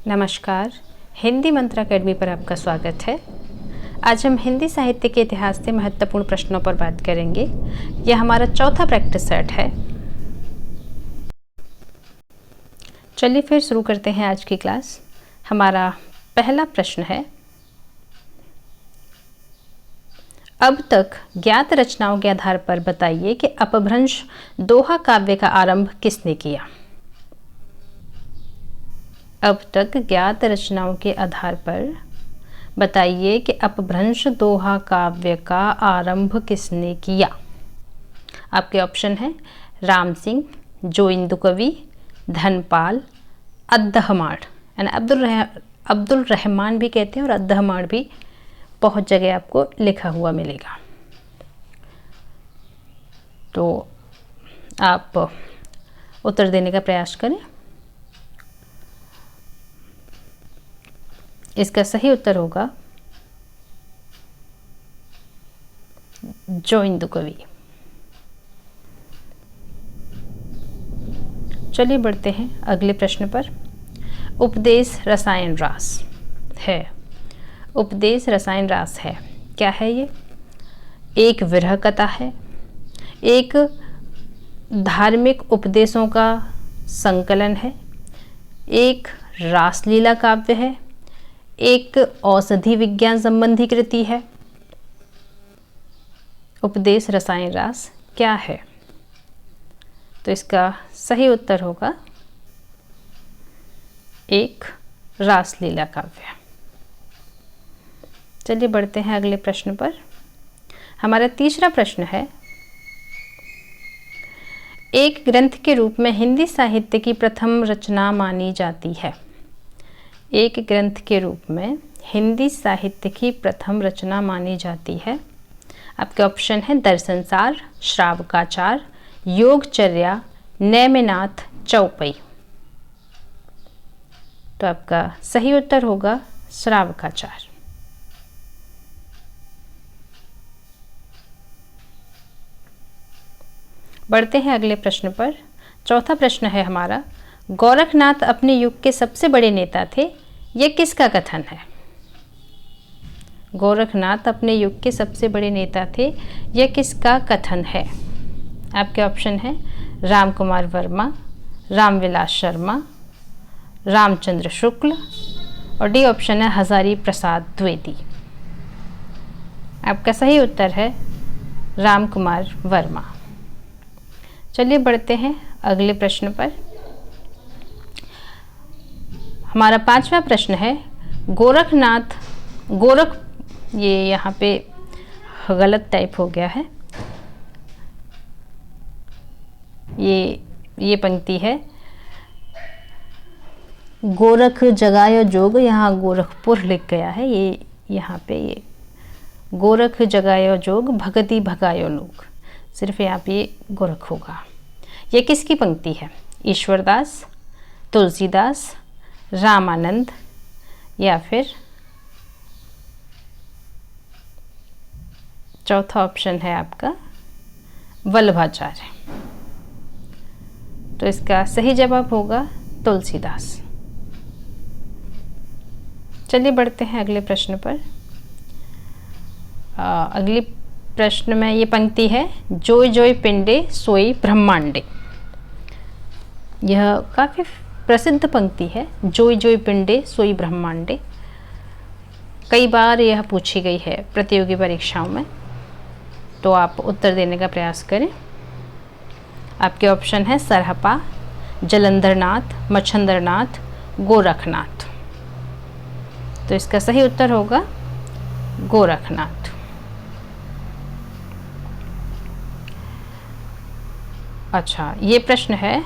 नमस्कार, हिंदी मंत्र अकेडमी पर आपका स्वागत है। आज हम हिंदी साहित्य के इतिहास से महत्वपूर्ण प्रश्नों पर बात करेंगे। यह हमारा चौथा प्रैक्टिस सेट है। चलिए फिर शुरू करते हैं आज की क्लास। हमारा पहला प्रश्न है, अब तक ज्ञात रचनाओं के आधार पर बताइए कि अपभ्रंश दोहा काव्य का आरंभ किसने किया। अब तक ज्ञात रचनाओं के आधार पर बताइए कि अपभ्रंश दोहा काव्य का आरंभ किसने किया। आपके ऑप्शन हैं राम सिंह, जोइंदु कवि, धनपाल, अद्दहमाण यानी अब्दुल रहमान भी कहते हैं और अद्दहमाण भी बहुत जगह आपको लिखा हुआ मिलेगा। तो आप उत्तर देने का प्रयास करें। इसका सही उत्तर होगा जोइंदु कवि। चलिए बढ़ते हैं अगले प्रश्न पर। उपदेश रसायन रास है। उपदेश रसायन रास है, क्या है ये? एक विरह कथा है, एक धार्मिक उपदेशों का संकलन है, एक रासलीला काव्य है, एक औषधि विज्ञान संबंधी कृति है। उपदेश रसायन रास क्या है? तो इसका सही उत्तर होगा एक रासलीला काव्य। चलिए बढ़ते हैं अगले प्रश्न पर। हमारा तीसरा प्रश्न है, एक ग्रंथ के रूप में हिंदी साहित्य की प्रथम रचना मानी जाती है। एक ग्रंथ के रूप में हिंदी साहित्य की प्रथम रचना मानी जाती है। आपके ऑप्शन हैं दर्शनसार, श्रावकाचार, योगचर्या, नेमिनाथ चौपई। तो आपका सही उत्तर होगा श्रावकाचार। बढ़ते हैं अगले प्रश्न पर। चौथा प्रश्न है हमारा, गोरखनाथ अपने युग के सबसे बड़े नेता थे, यह किसका कथन है? गोरखनाथ अपने युग के सबसे बड़े नेता थे, यह किसका कथन है? आपके ऑप्शन हैं राम कुमार वर्मा, रामविलास शर्मा, रामचंद्र शुक्ल और डी ऑप्शन है हजारी प्रसाद द्विवेदी। आपका सही उत्तर है राम कुमार वर्मा। चलिए बढ़ते हैं अगले प्रश्न पर। हमारा पांचवा प्रश्न है, ये यहाँ पे गलत टाइप हो गया है। ये पंक्ति है गोरख जगायो जोग, यहाँ गोरखपुर लिख गया है। ये यहाँ पे ये गोरख जगायो जोग भगति भगायो लोग, सिर्फ यहाँ पे ये गोरख होगा। ये किसकी पंक्ति है? ईश्वरदास, तुलसीदास, रामानंद या फिर चौथा ऑप्शन है आपका वल्लभाचार्य। तो इसका सही जवाब होगा तुलसीदास। चलिए बढ़ते हैं अगले प्रश्न पर। अगले प्रश्न में ये पंक्ति है, जोय जोय पिंडे सोई ब्रह्मांडे। यह काफी प्रसिद्ध पंक्ति है, जोय जोय पिंडे सोई ब्रह्मांडे। कई बार यह पूछी गई है प्रतियोगी परीक्षाओं में, तो आप उत्तर देने का प्रयास करें। आपके ऑप्शन है सरहपा, जलंधरनाथ, मच्छंदरनाथ, गोरखनाथ। तो इसका सही उत्तर होगा गोरखनाथ। अच्छा, ये प्रश्न है,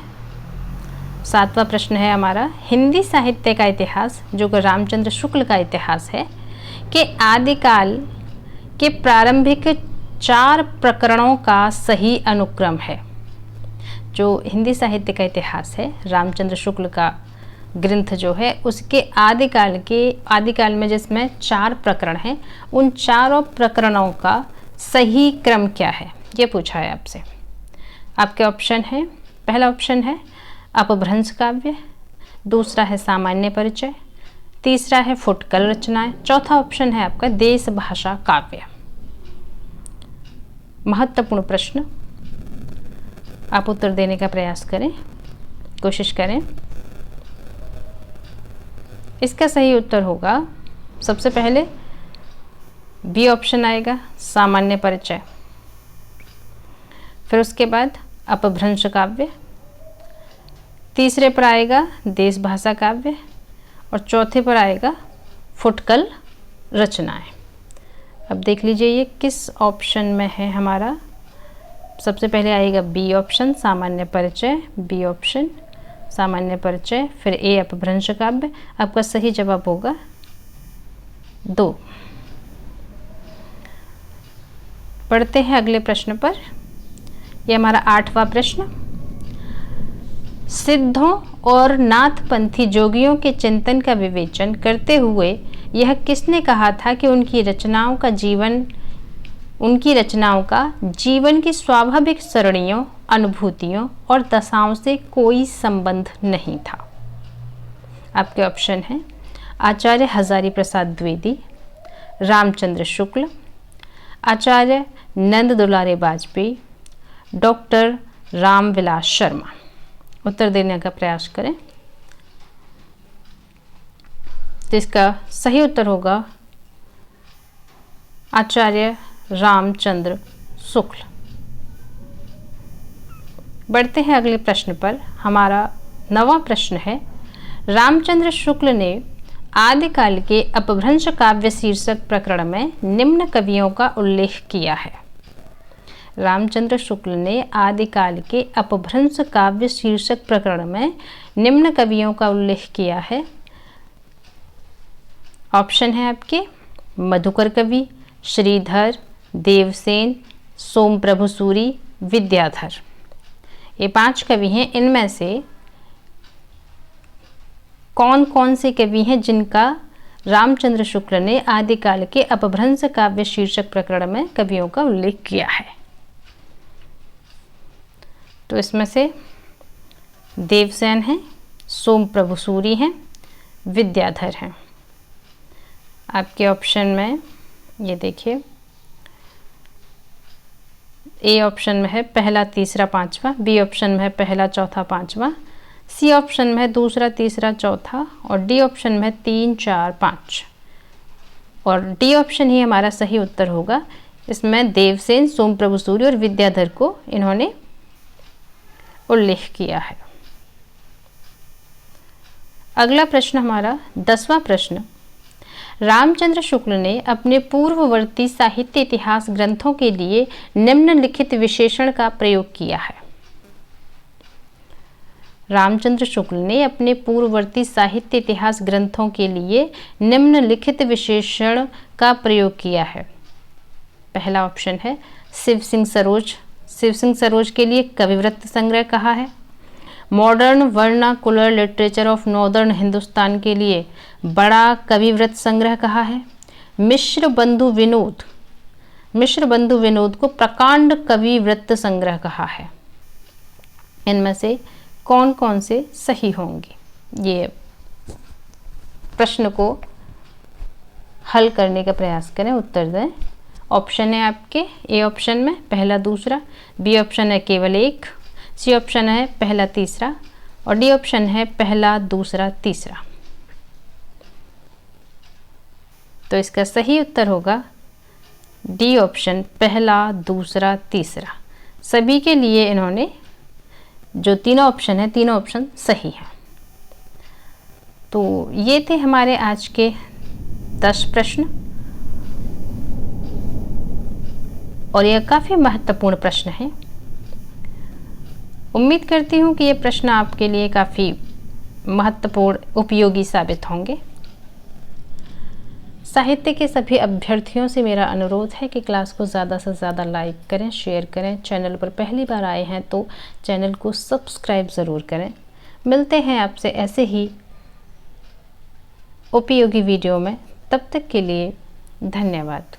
सातवां प्रश्न है हमारा, हिंदी साहित्य का इतिहास जो कि रामचंद्र शुक्ल का इतिहास है कि आदिकाल के प्रारंभिक 4 प्रकरणों का सही अनुक्रम है। जो हिंदी साहित्य का इतिहास है, रामचंद्र शुक्ल का ग्रंथ जो है, उसके आदिकाल में जिसमें 4 प्रकरण हैं, उन चारों प्रकरणों का सही क्रम क्या है, ये पूछा है आपसे। आपके ऑप्शन है, पहला ऑप्शन है अपभ्रंश काव्य, दूसरा है सामान्य परिचय, तीसरा है फुटकल रचनाएं, चौथा ऑप्शन है आपका देश भाषा काव्य। महत्वपूर्ण प्रश्न, आप उत्तर देने का प्रयास करें, कोशिश करें। इसका सही उत्तर होगा सबसे पहले बी ऑप्शन आएगा, सामान्य परिचय। फिर उसके बाद अपभ्रंश काव्य, तीसरे पर आएगा देश भाषा काव्य और चौथे पर आएगा फुटकल रचनाएं। अब देख लीजिए ये किस ऑप्शन में है हमारा। सबसे पहले आएगा बी ऑप्शन, सामान्य परिचय, बी ऑप्शन सामान्य परिचय, फिर ए अपभ्रंश काव्य। आपका सही जवाब होगा 2। पढ़ते हैं अगले प्रश्न पर। यह हमारा 8वां प्रश्न। सिद्धों और नाथपंथी जोगियों के चिंतन का विवेचन करते हुए यह किसने कहा था कि उनकी रचनाओं का जीवन की स्वाभाविक सरणियों, अनुभूतियों और दशाओं से कोई संबंध नहीं था? आपके ऑप्शन हैं आचार्य हजारी प्रसाद द्विवेदी, रामचंद्र शुक्ल, आचार्य नंद दुलारे वाजपेयी, डॉक्टर रामविलास शर्मा। उत्तर देने का प्रयास करें। तो इसका सही उत्तर होगा आचार्य रामचंद्र शुक्ल। बढ़ते हैं अगले प्रश्न पर। हमारा 9वां प्रश्न है, रामचंद्र शुक्ल ने आदिकाल के अपभ्रंश काव्य शीर्षक प्रकरण में निम्न कवियों का उल्लेख किया है। रामचंद्र शुक्ल ने आदिकाल के अपभ्रंश काव्य शीर्षक प्रकरण में निम्न कवियों का उल्लेख किया है। ऑप्शन है आपके मधुकर कवि, श्रीधर, देवसेन, सोमप्रभु सूरी, विद्याधर। ये 5 कवि हैं। इनमें से कौन कौन से कवि हैं जिनका रामचंद्र शुक्ल ने आदिकाल के अपभ्रंश काव्य शीर्षक प्रकरण में कवियों का उल्लेख किया है? तो इसमें से देवसेन हैं, सोमप्रभु सूरी हैं, विद्याधर हैं। आपके ऑप्शन में ये देखिए, ए ऑप्शन में है पहला, तीसरा, पांचवा, बी ऑप्शन में है पहला, चौथा, पांचवा, सी ऑप्शन में है दूसरा, तीसरा, चौथा और डी ऑप्शन में है 3, 4, 5। और डी ऑप्शन ही हमारा सही उत्तर होगा। इसमें देवसेन, सोमप्रभु सूरी और विद्याधर को इन्होंने उल्लेख किया है। अगला प्रश्न हमारा 10वां प्रश्न। रामचंद्र शुक्ल ने अपने पूर्ववर्ती साहित्य इतिहास ग्रंथों के लिए निम्नलिखित विशेषण का प्रयोग किया है। रामचंद्र शुक्ल ने अपने पूर्ववर्ती साहित्य इतिहास ग्रंथों के लिए निम्नलिखित विशेषण का प्रयोग किया है। पहला ऑप्शन है शिव सिंह सरोज। शिव सिंह सरोज के लिए कविवृत्त संग्रह कहा है। Modern vernacular literature of northern Hindustan के लिए बड़ा कविवृत्त संग्रह कहा है। मिश्र बंधु विनोद को प्रकांड कविवृत्त संग्रह कहा है। इनमें से कौन कौन से सही होंगे? ये प्रश्न को हल करने का प्रयास करें, उत्तर दें। ऑप्शन है आपके ए ऑप्शन में पहला, दूसरा, बी ऑप्शन है केवल एक, सी ऑप्शन है पहला, तीसरा और डी ऑप्शन है पहला, दूसरा, तीसरा। तो इसका सही उत्तर होगा डी ऑप्शन पहला, दूसरा, तीसरा। सभी के लिए इन्होंने जो तीनों ऑप्शन है, तीनों ऑप्शन सही हैं। तो ये थे हमारे आज के 10 प्रश्न और यह काफ़ी महत्वपूर्ण प्रश्न है। उम्मीद करती हूँ कि ये प्रश्न आपके लिए काफ़ी महत्वपूर्ण, उपयोगी साबित होंगे। साहित्य के सभी अभ्यर्थियों से मेरा अनुरोध है कि क्लास को ज़्यादा से ज़्यादा लाइक करें, शेयर करें। चैनल पर पहली बार आए हैं तो चैनल को सब्सक्राइब ज़रूर करें। मिलते हैं आपसे ऐसे ही उपयोगी वीडियो में। तब तक के लिए धन्यवाद।